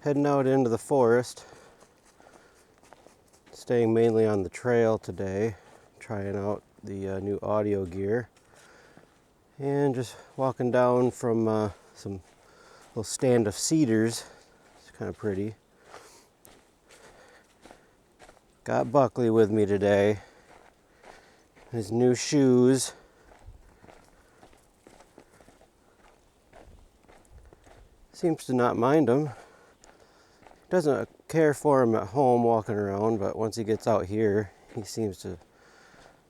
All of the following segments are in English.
Heading out into the forest, staying mainly on the trail today, trying out the new audio gear, and just walking down from some little stand of cedars. It's kind of pretty. Got Buckley with me today. His new shoes. Seems to not mind them. Doesn't care for him at home walking around, but once he gets out here, he seems to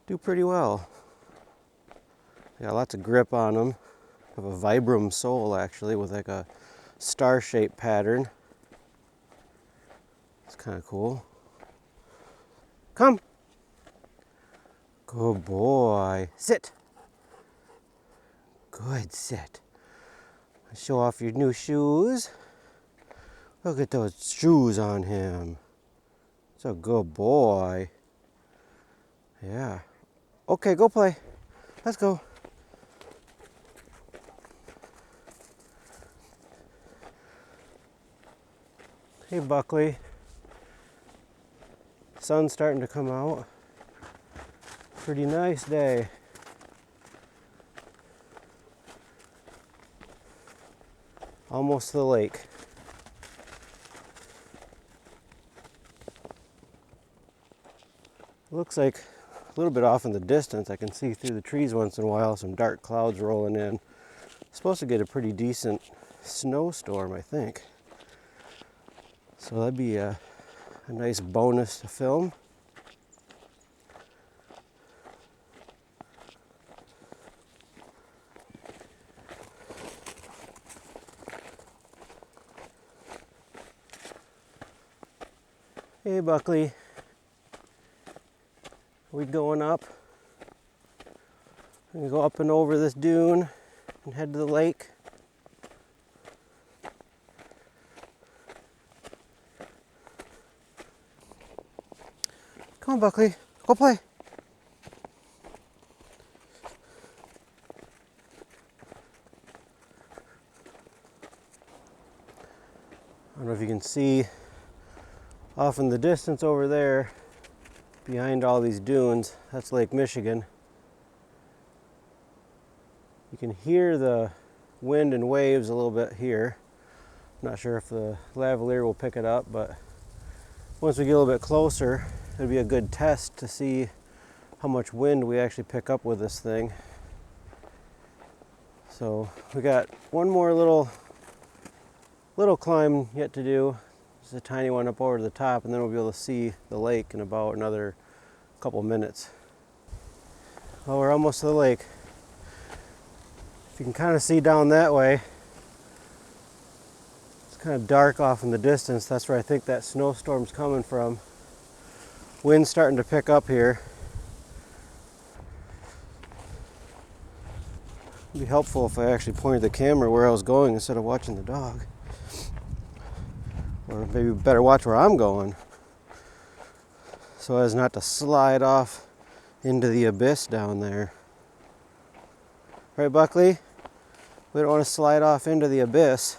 do pretty well. Got lots of grip on him. Have a Vibram sole actually with like a star-shaped pattern. It's kind of cool. Come. Good boy. Sit. Good, sit. Show off your new shoes. Look at those shoes on him. It's a good boy. Yeah. Okay, go play. Let's go. Hey, Buckley. Sun's starting to come out. Pretty nice day. Almost to the lake. Looks like a little bit off in the distance, I can see through the trees once in a while some dark clouds rolling in. Supposed to get a pretty decent snowstorm, I think. So that'd be a nice bonus to film. Hey, Buckley. We going up? We're gonna go up and over this dune and head to the lake. Come on, Buckley, go play. I don't know if you can see off in the distance over there, behind all these dunes, that's Lake Michigan. You can hear the wind and waves a little bit here. I'm not sure if the lavalier will pick it up, but once we get a little bit closer, it'll be a good test to see how much wind we actually pick up with this thing. So we got one more little climb yet to do. Just a tiny one up over to the top, and then we'll be able to see the lake in about another couple minutes. Well, we're almost to the lake. If you can kind of see down that way, it's kind of dark off in the distance. That's where I think that snowstorm's coming from. Wind's starting to pick up here. It'd be helpful if I actually pointed the camera where I was going instead of watching the dog. Or maybe better watch where I'm going, so as not to slide off into the abyss down there. Right, Buckley? We don't want to slide off into the abyss.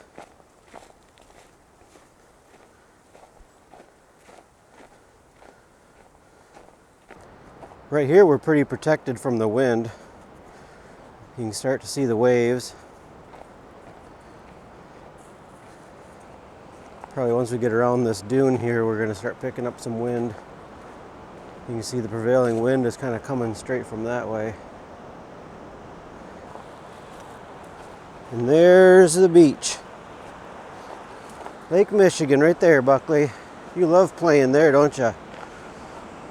Right here we're pretty protected from the wind. You can start to see the waves. Probably once we get around this dune here, we're going to start picking up some wind. You can see the prevailing wind is kind of coming straight from that way. And there's the beach. Lake Michigan right there, Buckley. You love playing there, don't you?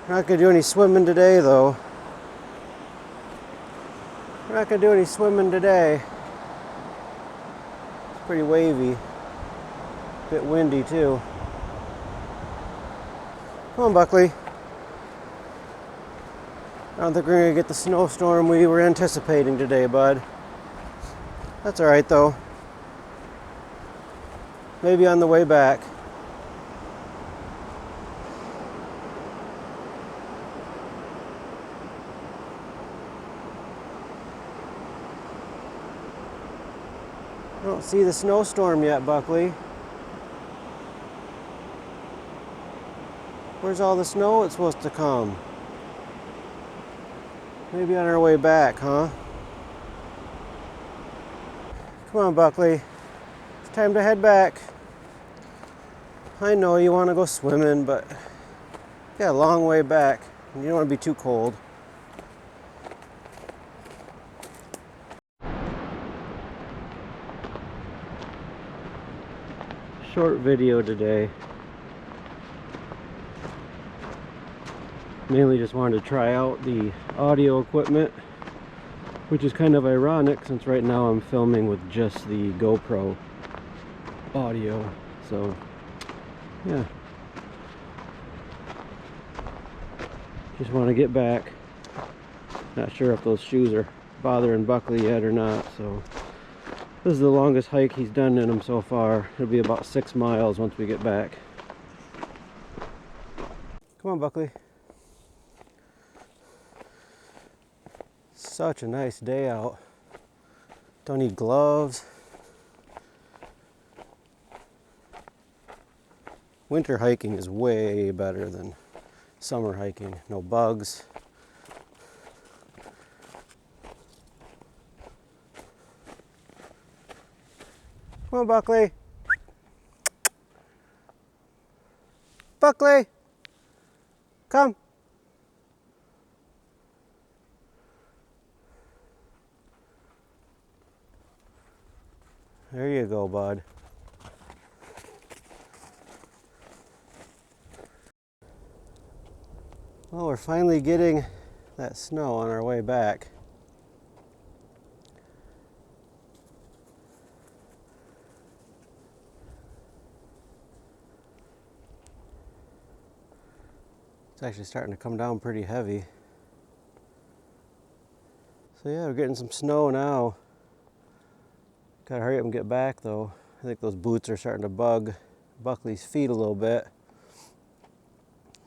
We're not going to do any swimming today, though. We're not going to do any swimming today. It's pretty wavy. Bit windy too. Come on, Buckley. I don't think we're gonna get the snowstorm we were anticipating today, bud. That's all right though. Maybe on the way back. I don't see the snowstorm yet, Buckley. Where's all the snow it's supposed to come? Maybe on our way back, huh? Come on, Buckley. It's time to head back. I know you want to go swimming, but you got a long way back. You don't want to be too cold. Short video today. Mainly just wanted to try out the audio equipment, which is kind of ironic since right now I'm filming with just the GoPro audio. So yeah, just want to get back. Not sure if those shoes are bothering Buckley yet or not, so this is the longest hike he's done in them so far. It'll be about 6 miles once we get back. Come on, Buckley. Such a nice day out. Don't need gloves. Winter hiking is way better than summer hiking. No bugs. Come on, Buckley. Buckley, come. There you go, bud. Well, we're finally getting that snow on our way back. It's actually starting to come down pretty heavy. So yeah, we're getting some snow now. Gotta hurry up and get back though. I think those boots are starting to bug Buckley's feet a little bit.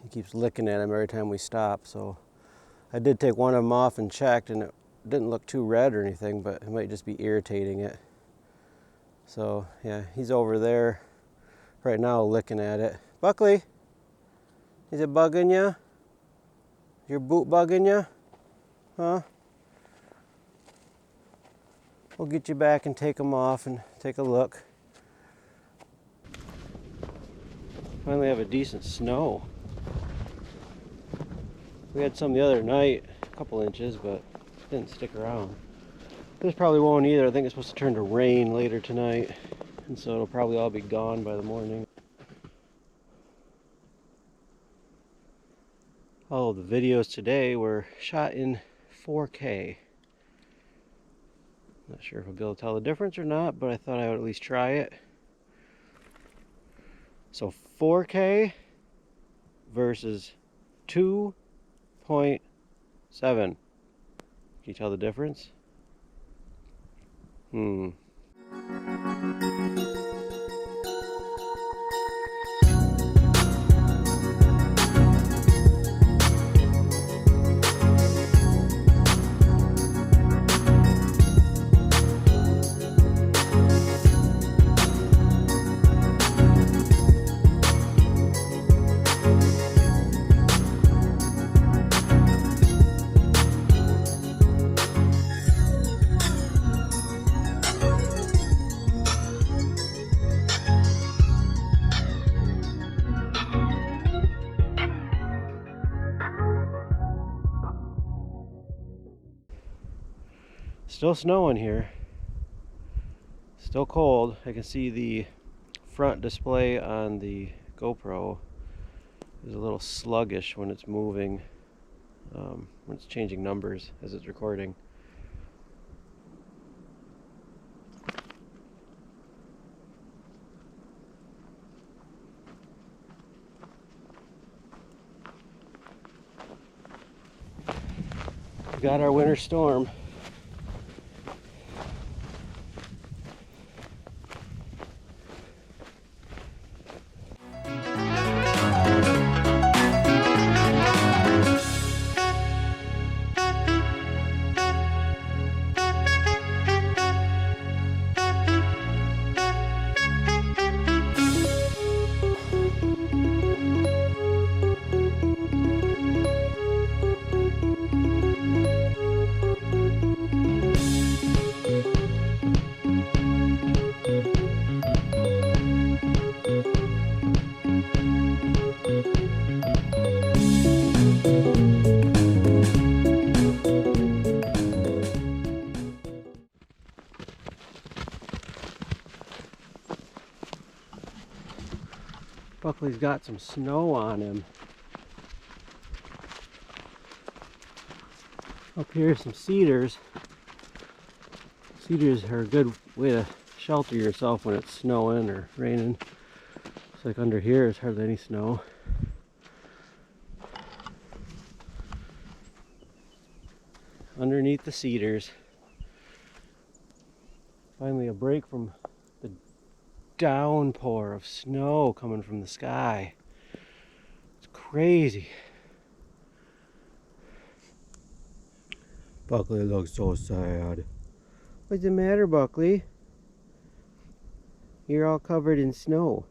He keeps licking at them every time we stop, so I did take one of them off and checked, and it didn't look too red or anything, but it might just be irritating it. So yeah, he's over there right now licking at it. Buckley, is it bugging you? Your boot bugging you? Huh? We'll get you back and take them off and take a look. Finally have a decent snow. We had some the other night, a couple inches, but it didn't stick around. This probably won't either. I think it's supposed to turn to rain later tonight, and so it'll probably all be gone by the morning. All of the videos today were shot in 4K. Not sure if I'll be able to tell the difference or not, but I thought I would at least try it. So 4K versus 2.7. Can you tell the difference? Still snowing here. Still cold. I can see the front display on the GoPro is a little sluggish when it's moving, when it's changing numbers as it's recording. We got our winter storm. Buckley's got some snow on him. Up here, some cedars. Cedars are a good way to shelter yourself when it's snowing or raining. It's like under here, there's hardly any snow. Underneath the cedars. Finally a break from the downpour of snow coming from the sky. It's crazy. Buckley looks so sad. What's the matter, Buckley? You're all covered in snow.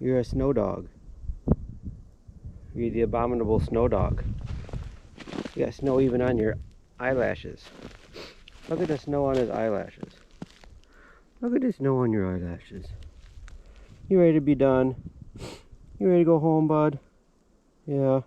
You're a snow dog. You're the abominable snow dog. You got snow even on your eyelashes. Look at the snow on his eyelashes. Look at the snow on your eyelashes. You ready to be done? You ready to go home, bud? Yeah.